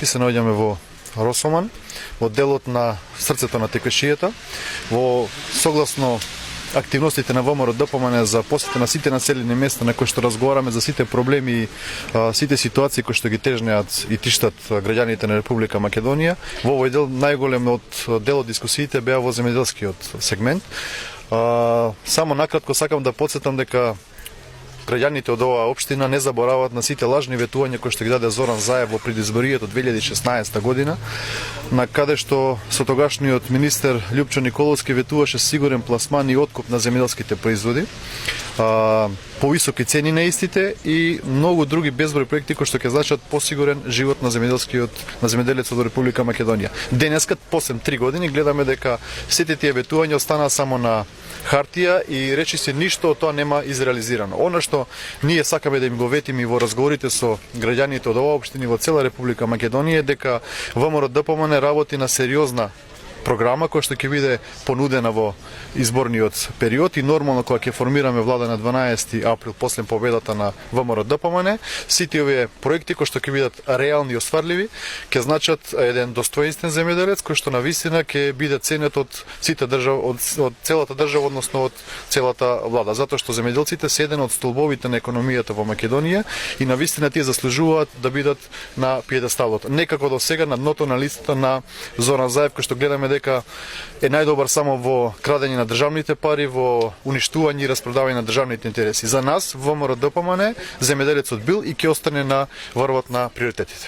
И се наоѓаме во Росоман, во делот на срцето на Текашијата, во согласно активностите на ВМРО ДПМН за посета на сите населени места на кои што разговараме за сите проблеми и сите ситуации кои што ги тежнеат и тиштат граѓаните на Република Македонија. Во овој дел најголем дел од дискусиите беа во земјоделскиот сегмент. Само накратко сакам да потсетам дека граѓаните од оваа општина не забораваат на сите лажни ветувања кои што ги даде Зоран Заев во предизборието 2016 година, на каде што со тогашниот министер Љупчо Николовски ветуваше сигурен пласман и откуп на земјоделските производи, повисоки цени на истите и многу други безброј проекти кои што ќе значат посигурен живот на земјоделецот во Република Македонија. Денеска, после 3 години, гледаме дека сите тие ветувања останаа само на хартија и речиси ништо од тоа нема изреализирано. Она што ние сакаме да им го ветиме во разговорите со граѓаните од оваа општина во цела Република Македонија е дека ВМРО ДПМН работи на сериозна програма која што ќе биде понудена во изборниот период и нормално кога ќе формираме влада на 12 април после победата на ВМРО ДПМН, сите овие проекти кои што ќе бидат реални и остварливи, ќе значат еден достоинствен земјоделец кој што навистина ќе биде ценет од сите од целата држава, односно од целата влада, затоа што земјоделците се еден од столбовите на економијата во Македонија и навистина тие заслужуваат да бидат на пиедесталот. Некако до сега на дното на листата на Зоран Заев кој што гледаме дека е најдобар само во крадење на државните пари, во уништување и распродавање на државните интереси. За нас, ВМРО ДПМН, земјоделецот бил и ќе остане на врвот на приоритетите.